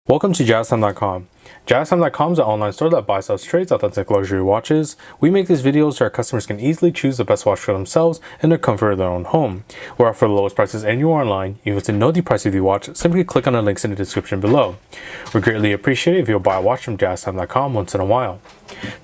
Welcome to JazzTime.com. JazzTime.com is an online store that buys, sells, trades authentic luxury watches. We make these videos so our customers can easily choose the best watch for themselves in the comfort of their own home. We offer the lowest prices anywhere online. If you want to know the price of the watch, simply click on the links in the description below. We greatly appreciate it if you'll buy a watch from JazzTime.com once in a while.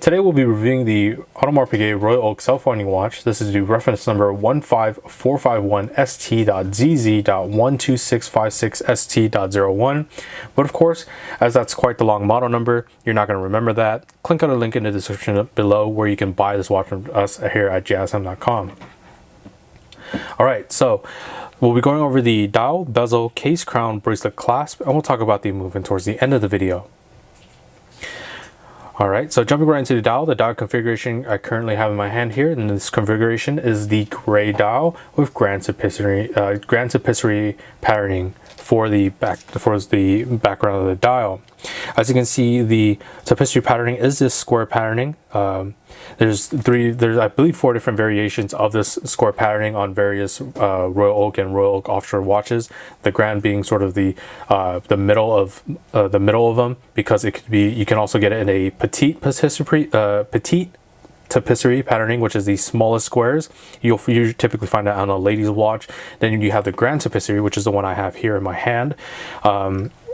Today we'll be reviewing the Audemars Piguet Royal Oak self-winding watch. This is the reference number 15451ST.ZZ.1256ST.02. But of course, as that's quite the long model number, you're not going to remember that. Click on the link in the description below where you can buy this watch from us here at JazzTime.com. Alright, so we'll be going over the dial, bezel, case, crown, bracelet, clasp, and we'll talk about the movement towards the end of the video. Alright, so jumping right into the dial configuration I currently have in my hand here, and this configuration is the gray dial with grand tapisserie patterning for the background of the dial. As you can see, the tapisserie patterning is this square patterning. There's I believe 4 different variations of this square patterning on various Royal Oak and Royal Oak offshore watches. The grand being sort of the middle of them, because it could be, you can also get it in a petite tapisserie patterning, which is the smallest squares. You'll typically find that on a lady's watch. Then you have the grand tapisserie, which is the one I have here in my hand,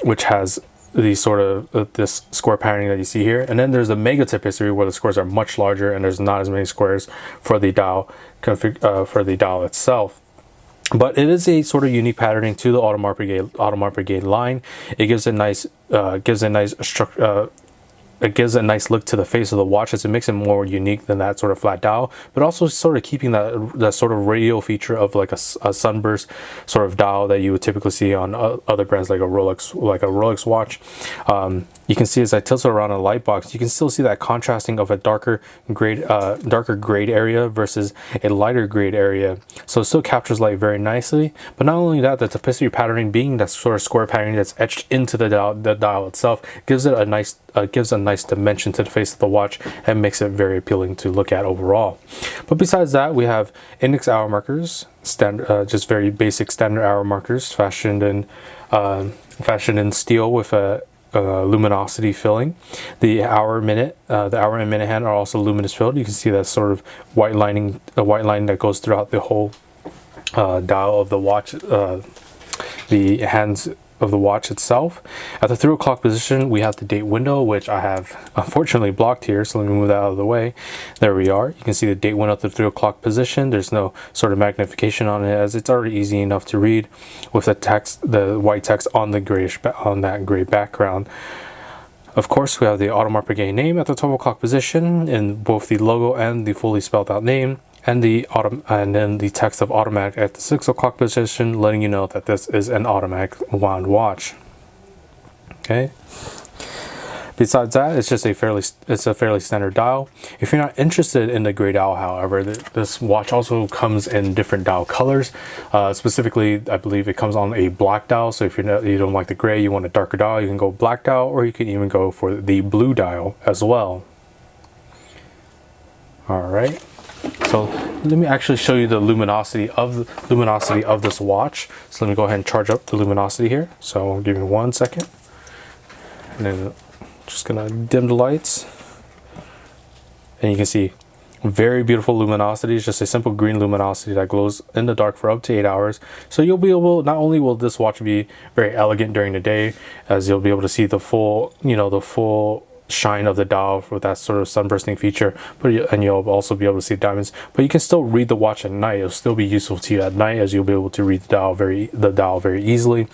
which has the sort of this square patterning that you see here. And then there's the mega tapisserie, where the squares are much larger and there's not as many squares for the dial itself. But it is a sort of unique patterning to the Audemars Piguet line. It gives a nice look to the face of the watch, as it makes it more unique than that sort of flat dial, but also sort of keeping that sort of radial feature of like a sunburst sort of dial that you would typically see on other brands like a Rolex watch. You can see as I tilt it around a light box, you can still see that contrasting of a darker grade area versus a lighter grade area. So it still captures light very nicely. But not only that, the tapisserie patterning, being that sort of square patterning that's etched into the dial itself, gives it a nice dimension to the face of the watch and makes it very appealing to look at overall. But besides that, we have index hour markers, just very basic standard hour markers, fashioned in steel with a luminosity filling. The hour and minute hand are also luminous filled. You can see that sort of white line that goes throughout the whole dial of the watch, the hands of the watch itself. At the 3 o'clock position, we have the date window, which I have unfortunately blocked here, so let me move that out of the way. There we are. You can see the date window at the 3 o'clock position. There's no sort of magnification on it, as it's already easy enough to read with the white text on that gray background. Of course, we have the Audemars Piguet name at the 12 o'clock position in both the logo and the fully spelled out name, and then the text of automatic at the 6 o'clock position, letting you know that this is an automatic wound watch. Okay. Besides that, it's just a fairly standard dial. If you're not interested in the gray dial, however, this watch also comes in different dial colors. Specifically, I believe it comes on a black dial. So if you don't like the gray, you want a darker dial, you can go black dial, or you can even go for the blue dial as well. All right. So let me actually show you the luminosity of this watch. So let me go ahead and charge up the luminosity here. So give me 1 second, and then just gonna dim the lights, and you can see very beautiful luminosity. It's just a simple green luminosity that glows in the dark for up to 8 hours. So you'll be able, not only will this watch be very elegant during the day, as you'll be able to see the full shine of the dial with that sort of sunbursting feature, and you'll also be able to see diamonds, but you can still read the watch at night. It'll still be useful to you at night, as you'll be able to read the dial very easily.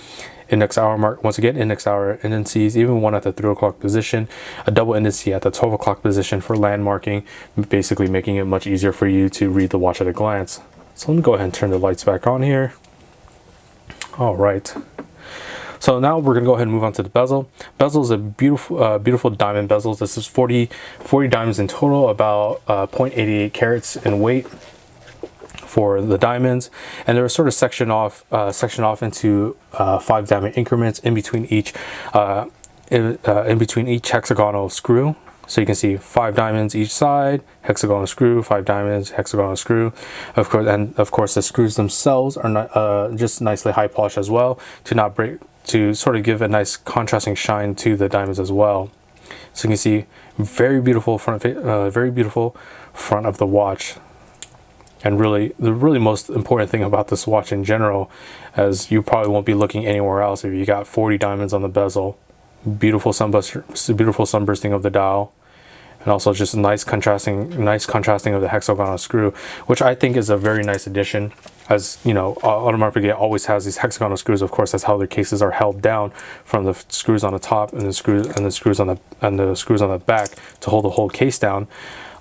Index hour mark, once again, index hour indices, even one at the 3 o'clock position, a double indice at the 12 o'clock position for landmarking, basically making it much easier for you to read the watch at a glance. So let me go ahead and turn the lights back on here. All right. So now we're going to go ahead and move on to the bezel. Bezel is a beautiful diamond bezel. This is 40 diamonds in total, about 0.88 carats in weight for the diamonds, and they're sort of sectioned off into 5 diamond increments in between each hexagonal screw. So you can see 5 diamonds each side, hexagonal screw, 5 diamonds, hexagonal screw. Of course, the screws themselves are not, just nicely high polished as well, to not break to sort of give a nice contrasting shine to the diamonds as well. So you can see very beautiful front of the watch. And really, the most important thing about this watch in general, as you probably won't be looking anywhere else if you got 40 diamonds on the bezel, beautiful sunbursting of the dial, and also just nice contrasting of the hexagonal screw, which I think is a very nice addition. As you know, Audemars Piguet always has these hexagonal screws. Of course, that's how their cases are held down, from the screws on the top and the screws on the back to hold the whole case down.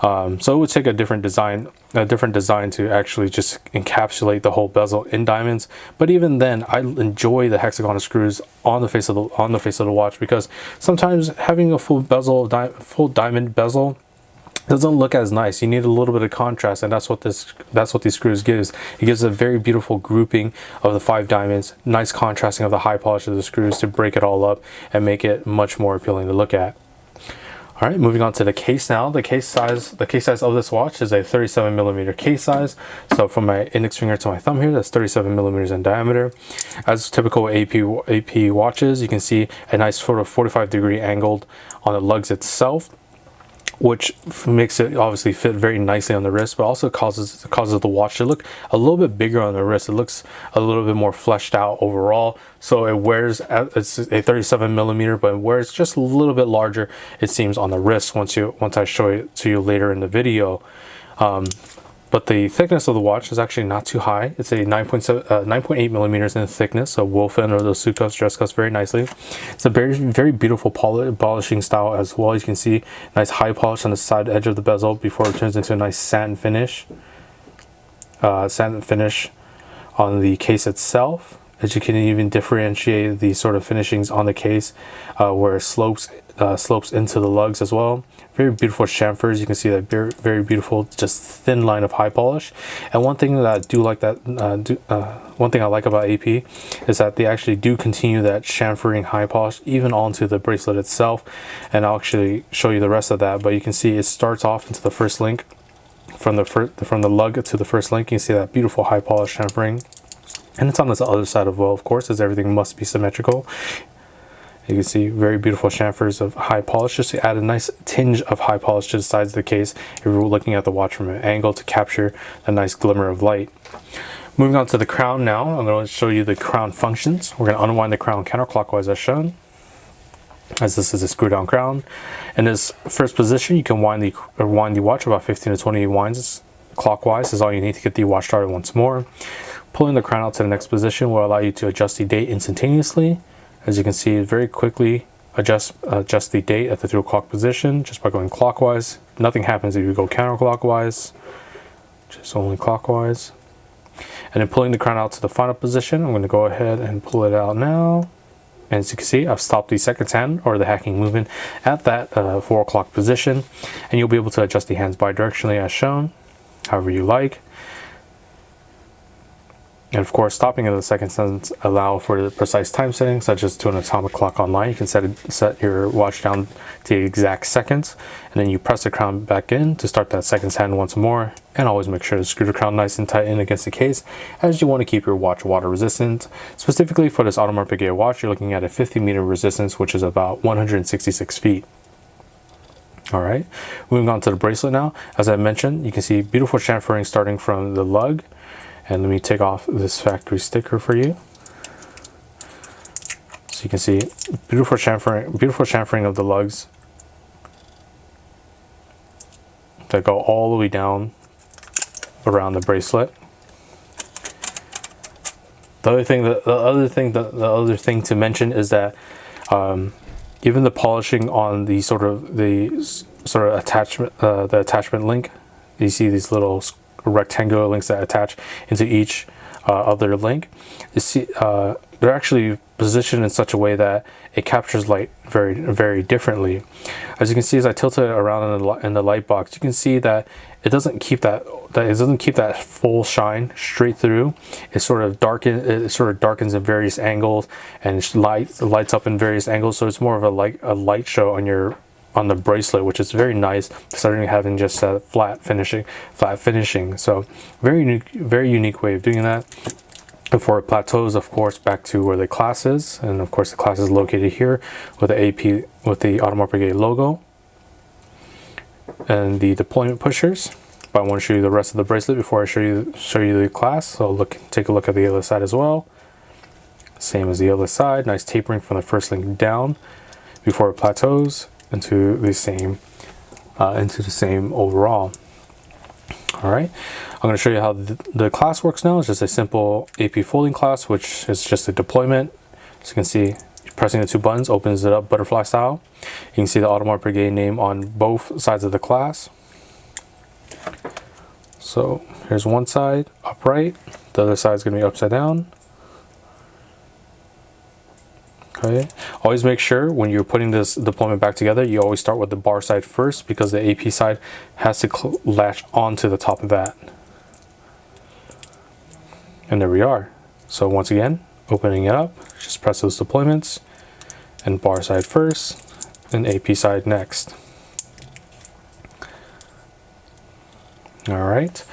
So it would take a different design to actually just encapsulate the whole bezel in diamonds. But even then, I enjoy the hexagonal screws on the face of the watch, because sometimes having a full diamond bezel doesn't look as nice. You need a little bit of contrast, and that's what these screws gives. It gives a very beautiful grouping of the 5 diamonds, nice contrasting of the high polish of the screws to break it all up and make it much more appealing to look at. All right, moving on to the case now. The case size of this watch is a 37mm case size. So from my index finger to my thumb here, that's 37mm in diameter. As typical AP watches, you can see a nice sort of 45-degree angled on the lugs itself, which makes it obviously fit very nicely on the wrist, but also causes the watch to look a little bit bigger on the wrist. It looks a little bit more fleshed out overall. So it wears, it's a 37mm, but it wears just a little bit larger, it seems, on the wrist once I show it to you later in the video. But the thickness of the watch is actually not too high. It's a 9.8mm in thickness, so will fit under those suit cuffs, dress cuffs very nicely. It's a very beautiful polishing style as well. You can see nice high polish on the side edge of the bezel before it turns into a nice satin finish. On the case itself, as you can even differentiate the sort of finishings on the case, where it slopes into the lugs as well. Very beautiful chamfers. You can see that very beautiful, just thin line of high polish. And one thing that I do like one thing I like about AP is that they actually do continue that chamfering high polish even onto the bracelet itself. And I'll actually show you the rest of that. But you can see it starts off into the first link, from the lug to the first link. You can see that beautiful high polish chamfering. And it's on this other side as well, of course, as everything must be symmetrical. You can see very beautiful chamfers of high polish, just to add a nice tinge of high polish to the sides of the case if you're looking at the watch from an angle to capture a nice glimmer of light. Moving on to the crown now, I'm going to show you the crown functions. We're going to unwind the crown counterclockwise as shown, as this is a screw down crown. In this first position, you can wind the watch about 15 to 20 winds clockwise is all you need to get the watch started once more. Pulling the crown out to the next position will allow you to adjust the date instantaneously. As you can see, very quickly adjust the date at the 3 o'clock position just by going clockwise. Nothing happens if you go counterclockwise, just only clockwise. And then pulling the crown out to the final position, I'm going to go ahead and pull it out now. And as you can see, I've stopped the seconds hand, or the hacking movement, at that 4 o'clock position. And you'll be able to adjust the hands bidirectionally as shown, however you like. And of course, stopping at the seconds doesn't allow for the precise time setting, such as to an atomic clock online. You can set your watch down to the exact seconds, and then you press the crown back in to start that seconds hand once more. And always make sure to screw the crown nice and tight in against the case, as you want to keep your watch water resistant. Specifically for this Audemars Piguet watch, you're looking at a 50-meter resistance, which is about 166 feet. All right, moving on to the bracelet now. As I mentioned, you can see beautiful chamfering starting from the lug. And let me take off this factory sticker for you. So you can see beautiful chamfering of the lugs that go all the way down around the bracelet. The other thing to mention is that even the polishing on the attachment link, you see these little rectangular links that attach into each other link. You see, they're actually positioned in such a way that it captures light very differently. As you can see, as I tilt it around in the light box, you can see that it doesn't keep that full shine straight through. It sort of darkens in various angles, and it lights up in various angles. So it's more of a light show on the bracelet, which is very nice, starting having just a flat finishing. So very unique way of doing that. Before it plateaus, of course, back to where the clasp is, and of course the clasp is located here with the AP, with the Audemars Piguet logo, and the deployment pushers. But I want to show you the rest of the bracelet before I show you the clasp. So take a look at the other side as well. Same as the other side, nice tapering from the first link down before it plateaus into the same overall. All right, I'm going to show you how the clasp works now. It's just a simple AP folding clasp, which is just a deployment. As you can see, pressing the two buttons opens it up butterfly style. You can see the Audemars Piguet name on both sides of the clasp. So here's one side upright, the other side is going to be upside down. Okay. Always make sure when you're putting this deployment back together, you always start with the bar side first, because the AP side has to latch onto the top of that. And there we are. So once again, opening it up, just press those deployments, and bar side first, and AP side next. All right.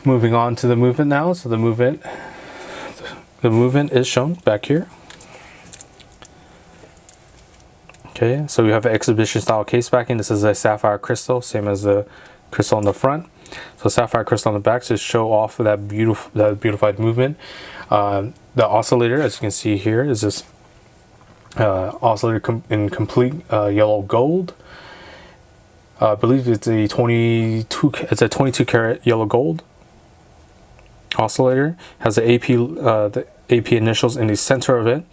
Moving on to the movement now. So the movement is shown back here. Okay, so we have an exhibition style case backing. This is a sapphire crystal, same as the crystal on the front. So sapphire crystal on the back to show off that beautified movement. The oscillator, as you can see here, is this oscillator in complete yellow gold. I believe it's a 22 karat yellow gold oscillator. Has the AP initials in the center of it,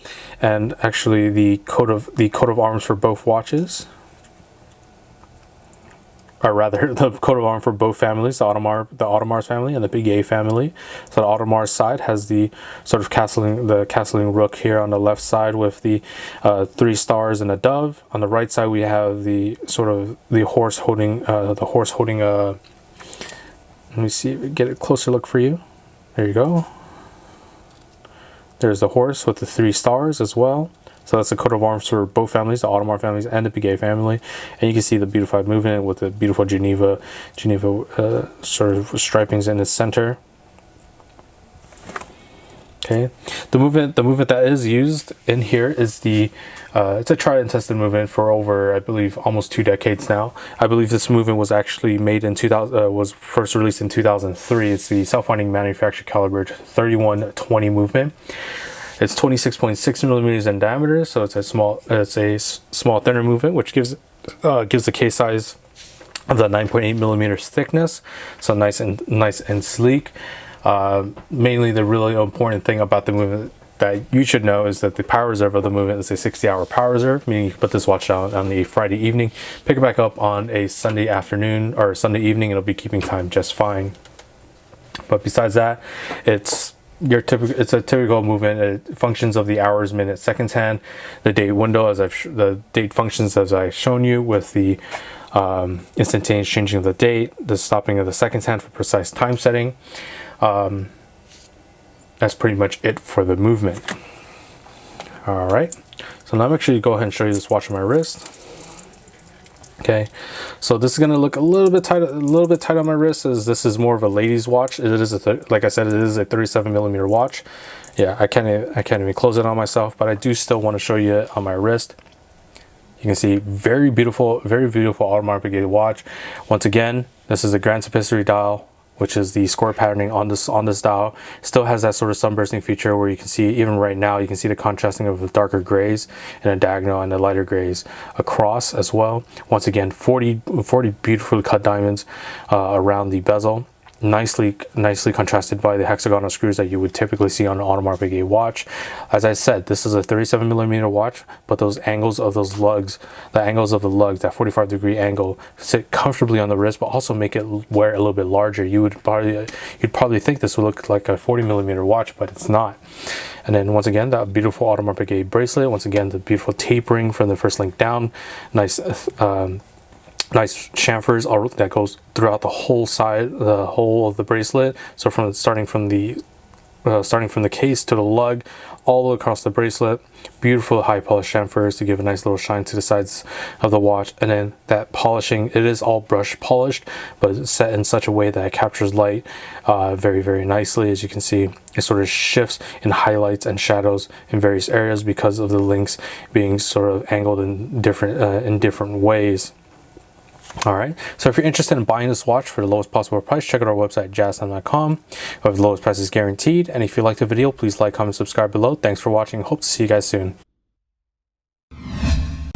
and actually the coat of arms for both watches, or rather the coat of arms for both families, the Audemars family and the Piguet family. So the Audemars side has the sort of castling rook here on the left side with the 3 stars and a dove. On the right side we have the horse holding let me see, get a closer look for you. There you go. There's the horse with the 3 stars as well. So that's the coat of arms for both families, the Audemars families and the Piguet family. And you can see the beautified movement with the beautiful Geneva sort of stripings in the center. Okay, the movement that is used in here is it's a tried and tested movement for over, I believe, almost 2 decades now. I believe this movement was actually made in was first released in 2003. It's the self-winding manufactured caliber 3120 movement. It's 26.6 millimeters in diameter, so it's a small thinner movement, which gives the case size of the 9.8 millimeters thickness. So nice and sleek. Mainly the really important thing about the movement that you should know is that the power reserve of the movement is a 60-hour power reserve, meaning you can put this watch down on a Friday evening, pick it back up on a Sunday afternoon or Sunday evening, and it'll be keeping time just fine. But besides that, it's a typical movement. It functions of the hours, minutes, seconds hand, the date window, the date functions as I've shown you, with the instantaneous changing of the date, the stopping of the seconds hand for precise time setting. That's pretty much it for the movement. All right, so now I'm actually go ahead and show you this watch on my wrist. Okay, so this is going to look a little bit tight on my wrist, as this is more of a ladies watch. It is like I said, it is a 37 millimeter watch. Yeah, I can't even close it on myself, but I do still want to show you it on my wrist. You can see very beautiful Audemars Piguet watch. Once again, this is a Grand Tapisserie dial, which is the square patterning on this dial. Still has that sort of sunbursting feature where you can see, even right now, you can see the contrasting of the darker grays and a diagonal and the lighter grays across as well. Once again, 40 beautifully cut diamonds around the bezel. Nicely contrasted by the hexagonal screws that you would typically see on an Audemars Piguet watch. As I said, this is a 37 millimeter watch, but those angles of those lugs, the angles of the lugs, that 45-degree angle, sit comfortably on the wrist, but also make it wear a little bit larger. You'd probably think this would look like a 40 millimeter watch, but it's not. And then once again, that beautiful Audemars Piguet bracelet. Once again, the beautiful tapering from the first link down. Nice chamfers that goes throughout the whole of the bracelet. So starting from the starting from the case to the lug, all the way across the bracelet. Beautiful high polished chamfers to give a nice little shine to the sides of the watch. And then that polishing, it is all brush polished, but it's set in such a way that it captures light very, very nicely. As you can see, it sort of shifts in highlights and shadows in various areas because of the links being sort of angled in different ways. Alright, so if you're interested in buying this watch for the lowest possible price, check out our website, jazztime.com. The lowest price is guaranteed. And if you liked the video, please like, comment, subscribe below. Thanks for watching. Hope to see you guys soon.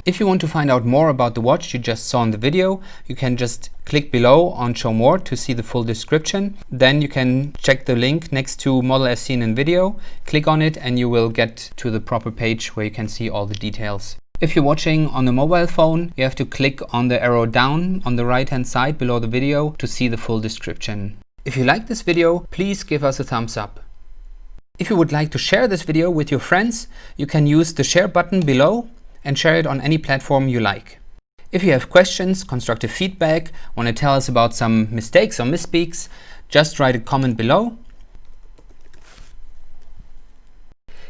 If you want to find out more about the watch you just saw in the video, you can just click below on Show More to see the full description. Then you can check the link next to model as seen in video, click on it, and you will get to the proper page where you can see all the details. If you're watching on a mobile phone, you have to click on the arrow down on the right hand side below the video to see the full description. If you like this video, please give us a thumbs up. If you would like to share this video with your friends, you can use the share button below and share it on any platform you like. If you have questions, constructive feedback, want to tell us about some mistakes or misspeaks, just write a comment below.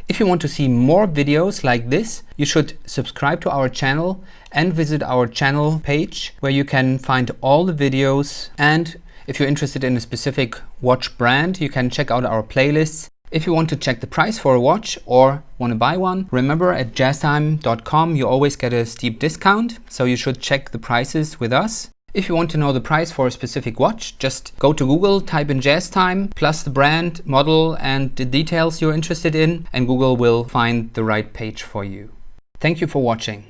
If you want to see more videos like this, you should subscribe to our channel and visit our channel page where you can find all the videos. And if you're interested in a specific watch brand, you can check out our playlists. If you want to check the price for a watch or want to buy one, remember at jazztime.com you always get a steep discount, so you should check the prices with us. If you want to know the price for a specific watch, just go to Google, type in JazzTime, plus the brand, model, and the details you're interested in, and Google will find the right page for you. Thank you for watching.